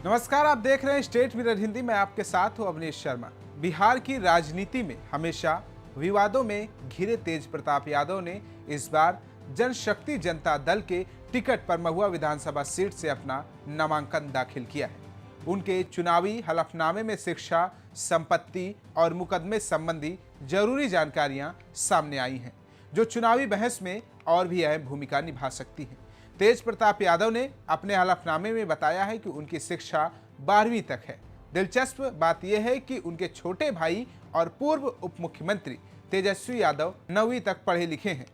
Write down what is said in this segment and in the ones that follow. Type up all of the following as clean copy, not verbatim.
नमस्कार, आप देख रहे हैं स्टेट मिरर हिंदी। मैं आपके साथ हूं अवनीश शर्मा। बिहार की राजनीति में हमेशा विवादों में घिरे तेज प्रताप यादव ने इस बार जनशक्ति जनता दल के टिकट पर महुआ विधानसभा सीट से अपना नामांकन दाखिल किया है। उनके चुनावी हलफनामे में शिक्षा, संपत्ति और मुकदमे संबंधी जरूरी जानकारियां सामने आई हैं, जो चुनावी बहस में और भी अहम भूमिका निभा सकती हैं। तेज प्रताप यादव ने अपने हलफनामे में बताया है कि उनकी शिक्षा 12वीं तक है। दिलचस्प बात यह है कि उनके छोटे भाई और पूर्व उप मुख्यमंत्री तेजस्वी यादव 9वीं तक पढ़े लिखे हैं।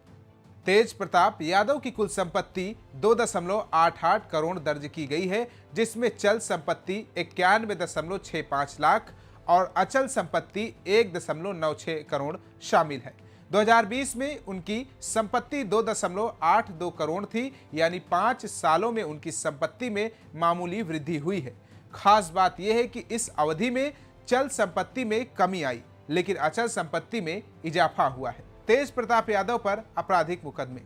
तेज प्रताप यादव की कुल संपत्ति 2.88 करोड़ दर्ज की गई है, जिसमें चल संपत्ति 91.65 लाख और अचल संपत्ति 1.96 करोड़ शामिल है। 2020 में उनकी संपत्ति 2.82 करोड़ थी, यानी 5 सालों में उनकी संपत्ति में मामूली वृद्धि हुई है। खास बात यह है कि इस अवधि में चल संपत्ति में कमी आई, लेकिन अचल संपत्ति में इजाफा हुआ है। तेज प्रताप यादव पर आपराधिक मुकदमे।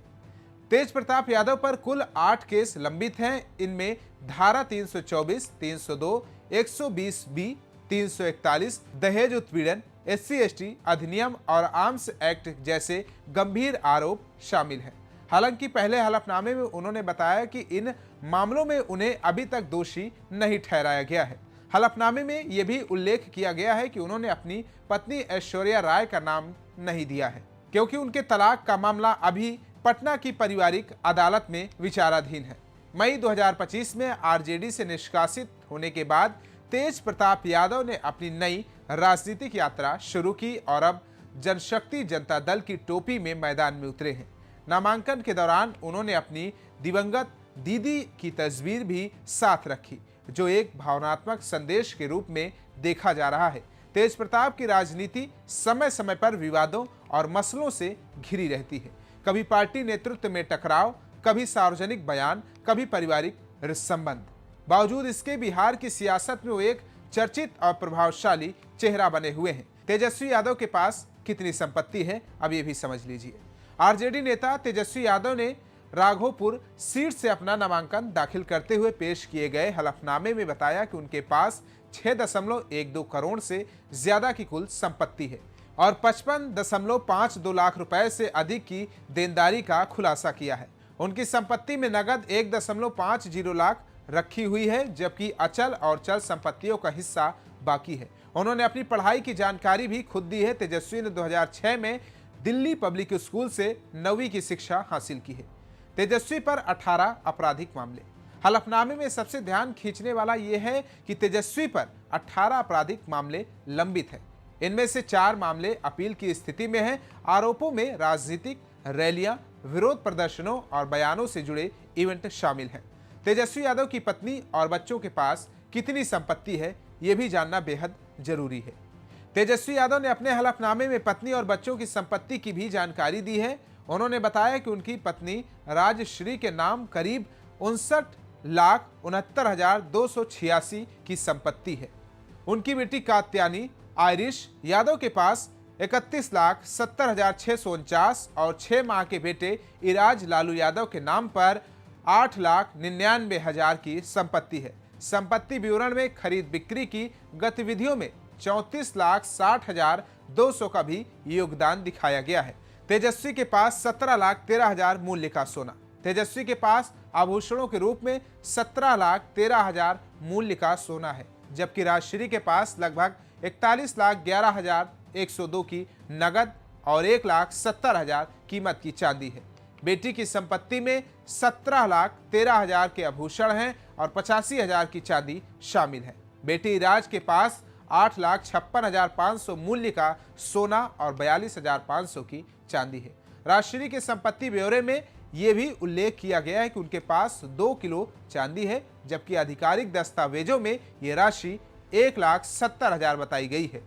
तेज प्रताप यादव पर कुल 8 केस लंबित हैं। इनमें धारा 324, 302, 120B, 341, दहेज उत्पीड़न, SC/ST अधिनियम और आर्म्स एक्ट जैसे गंभीर आरोप शामिल हैं। हालांकि पहले हलफनामे में उन्होंने बताया कि इन मामलों में उन्हें अभी तक दोषी नहीं ठहराया गया है। हलफनामे में यह भी उल्लेख किया गया है कि उन्होंने अपनी पत्नी ऐश्वर्या राय का नाम नहीं दिया है, क्योंकि उनके तलाक का मामला अभी पटना की पारिवारिक अदालत में विचाराधीन है। मई 2025 में आरजेडी से निष्कासित होने के बाद तेज प्रताप यादव ने अपनी नई राजनीतिक यात्रा शुरू की और अब जनशक्ति जनता दल की टोपी में मैदान में उतरे हैं। नामांकन के दौरान उन्होंने अपनी दिवंगत दीदी की तस्वीर भी साथ रखी, जो एक भावनात्मक संदेश के रूप में देखा जा रहा है। तेज प्रताप की राजनीति समय समय पर विवादों और मसलों से घिरी रहती है। कभी पार्टी नेतृत्व में टकराव, कभी सार्वजनिक बयान, कभी पारिवारिक संबंध। बावजूद इसके बिहार की सियासत में वो एक चर्चित और प्रभावशाली चेहरा बने हुए हैं। तेजस्वी यादव के पास कितनी संपत्ति है, अब ये भी समझ लीजिए। आरजेडी नेता तेजस्वी यादव ने राघोपुर सीट से अपना नामांकन दाखिल करते हुए पेश किए गए हलफनामे में बताया कि उनके पास 6.12 करोड़ से ज्यादा की कुल संपत्ति है और 55.52 लाख रुपए से अधिक की देनदारी का खुलासा किया है। उनकी संपत्ति में नगद 1.50 लाख रखी हुई है, जबकि अचल और चल संपत्तियों का हिस्सा बाकी है। उन्होंने अपनी पढ़ाई की जानकारी भी खुद दी है। तेजस्वी ने 2006 में दिल्ली पब्लिक स्कूल से 9वीं की शिक्षा हासिल की है। तेजस्वी पर 18 आपराधिक मामले। हलफनामे में सबसे ध्यान खींचने वाला यह है कि तेजस्वी पर 18 आपराधिक मामले लंबित हैं। इनमें से 4 मामले अपील की स्थिति में हैं। आरोपों में राजनीतिक रैलियां, विरोध प्रदर्शनों और बयानों से जुड़े इवेंट शामिल हैं। तेजस्वी यादव की पत्नी और बच्चों के पास कितनी संपत्ति है, यह भी जानना बेहद जरूरी है। तेजस्वी यादव ने अपने हलफनामे में पत्नी और बच्चों की संपत्ति की भी जानकारी दी है। उन्होंने बताया कि उनकी पत्नी राजश्री के नाम करीब 59,69,286 की संपत्ति है। उनकी बेटी कात्यानी आयरिश यादव के पास 31,70,649 और 6 माह के बेटे इराज लालू यादव के नाम पर 8,99,000 की संपत्ति है। संपत्ति विवरण में खरीद बिक्री की गतिविधियों में 34,60,200 का भी योगदान दिखाया गया है। तेजस्वी के पास 17,13,000 मूल्य का सोना। तेजस्वी के पास आभूषणों के रूप में 17,13,000 मूल्य का सोना है, जबकि राजश्री के पास लगभग 41,11,102 की नगद और 1,70,000 कीमत की चांदी है। बेटी की संपत्ति में 17,13,000 के आभूषण हैं और 85,000 की चांदी शामिल है। बेटी राज के पास 8,56,500 मूल्य का सोना और 42,500 की चांदी है। राजश्री के संपत्ति ब्यौरे में यह भी उल्लेख किया गया है कि उनके पास 2 किलो चांदी है, जबकि आधिकारिक दस्तावेजों में यह राशि 1,70,000 बताई गई है।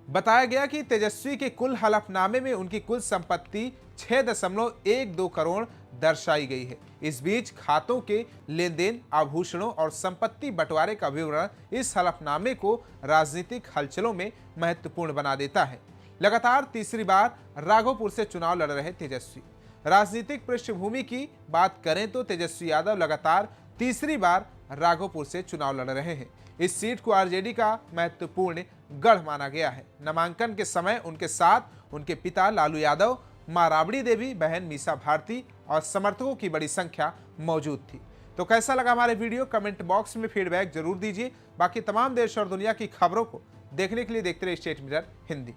बताया गया कि तेजस्वी के कुल हलफनामे में उनकी कुल संपत्ति 6.12 करोड़ दर्शाई गई है। इस बीच खातों के लेन देन, आभूषणों और संपत्ति बंटवारे का विवरण इस हलफनामे को राजनीतिक हलचलों में महत्वपूर्ण बना देता है। लगातार तीसरी बार राघोपुर से चुनाव लड़ रहे तेजस्वी। राजनीतिक पृष्ठभूमि की बात करें तो तेजस्वी यादव लगातार तीसरी बार राघोपुर से चुनाव लड़ रहे हैं। इस सीट को आरजेडी का महत्वपूर्ण गढ़ माना गया है। नामांकन के समय उनके साथ उनके पिता लालू यादव, मां राबड़ी देवी, बहन मीसा भारती और समर्थकों की बड़ी संख्या मौजूद थी। तो कैसा लगा हमारे वीडियो, कमेंट बॉक्स में फीडबैक जरूर दीजिए। बाकी तमाम देश और दुनिया की खबरों को देखने के लिए देखते रहिए स्टेट मिरर हिंदी।